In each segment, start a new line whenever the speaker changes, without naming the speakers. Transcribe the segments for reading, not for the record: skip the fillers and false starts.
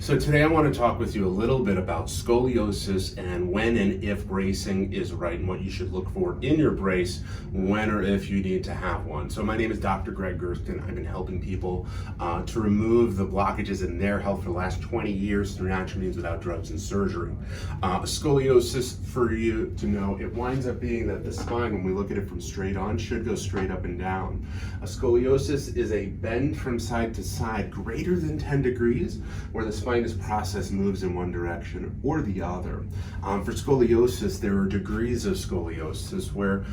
So today I want to talk with you a little bit about scoliosis and when and if bracing is right and what you should look for in your brace when or if you need to have one. So my name is Dr. Greg Gersten. I've been helping people to remove the blockages in their health for the last 20 years through natural means without drugs and surgery. Scoliosis, for you to know, it winds up being that the spine, when we look at it from straight on, should go straight up and down. A scoliosis is a bend from side to side greater than 10 degrees where the spinous process moves in one direction or the other. For scoliosis, there are degrees of scoliosis where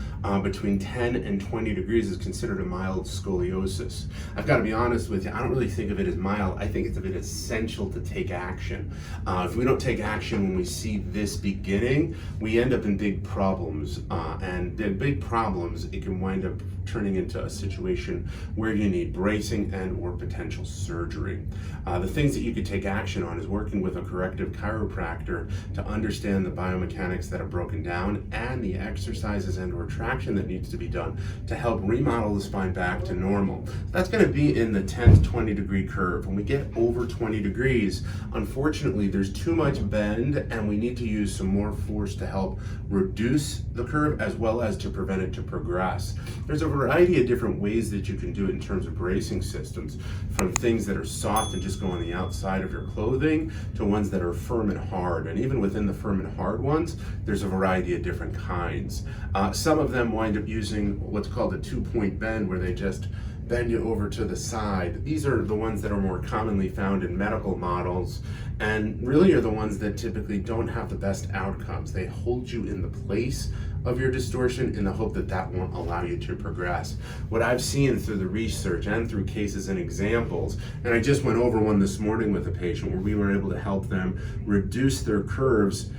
between 10 and 20 degrees is considered a mild scoliosis. I've got to be honest with you, I don't really think of it as mild. I think it's a bit essential to take action. If we don't take action when we see this beginning, we end up in big problems. And the big problems, it can wind up turning into a situation where you need bracing and or potential surgery. The things that you could take action on is working with a corrective chiropractor to understand the biomechanics that are broken down and the exercises and or traction that needs to be done to help remodel the spine back to normal. That's going to be in the 10 to 20 degree curve. When we get over 20 degrees, unfortunately, there's too much bend and we need to use some more force to help reduce the curve as well as to prevent it to progress. There's a variety of different ways that you can do it in terms of bracing systems, from things that are soft and just go on the outside of your clothing to ones that are firm and hard. And even within the firm and hard ones, there's a variety of different kinds. Some of them wind up using what's called a 2-point bend, where they just bend you over to the side. These are the ones that are more commonly found in medical models and really are the ones that typically don't have the best outcomes. They hold you in the place of your distortion in the hope that that won't allow you to progress. What I've seen through the research and through cases and examples, and I just went over one this morning with a patient where we were able to help them reduce their curves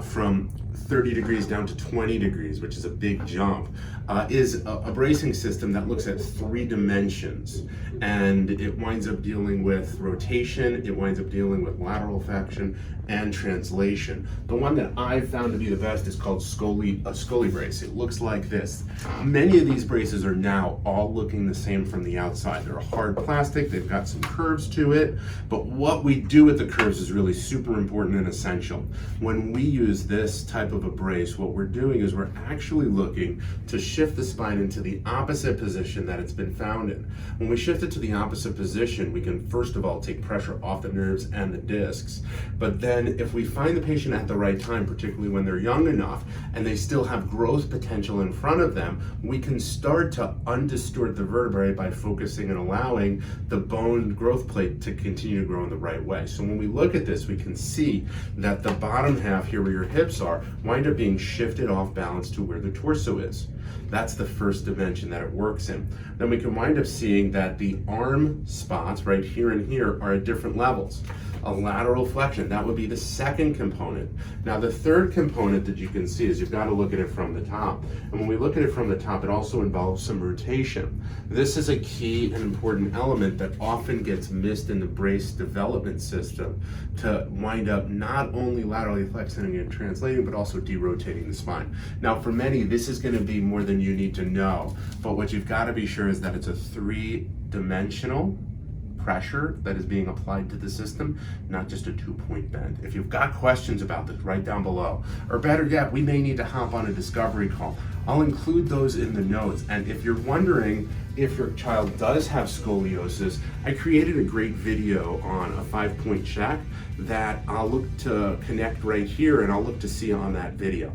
from 30 degrees down to 20 degrees, which is a big jump, is a bracing system that looks at 3 dimensions. And it winds up dealing with rotation, it winds up dealing with lateral flexion and translation. The one that I've found to be the best is called ScoliBrace. It looks like this. Many of these braces are now all looking the same from the outside. They're a hard plastic, they've got some curves to it, but what we do with the curves is really super important and essential. When we use this type of a brace, what we're doing is we're actually looking to shift the spine into the opposite position that it's been found in. When we shift it to the opposite position, we can first of all take pressure off the nerves and the discs, but then if we find the patient at the right time, particularly when they're young enough and they still have growth potential in front of them, we can start to undistort the vertebrae by focusing and allowing the bone growth plate to continue to grow in the right way. So when we look at this, we can see that the bottom half here where your hips are wind up being shifted off balance to where the torso is. That's the first dimension that it works in. Then we can wind up seeing that the arm spots right here and here are at different levels. A lateral flexion, that would be the second component. Now the third component that you can see is you've got to look at it from the top. And when we look at it from the top, it also involves some rotation. This is a key and important element that often gets missed in the brace development system to wind up not only laterally flexing and translating, but also derotating the spine. Now for many, this is going to be more than you need to know, but what you've got to be sure is that it's a 3-dimensional pressure that is being applied to the system, not just a 2-point bend. If you've got questions about this, write down below. Or better yet, we may need to hop on a discovery call. I'll include those in the notes. And if you're wondering if your child does have scoliosis, I created a great video on a 5-point check that I'll look to connect right here and I'll look to see on that video.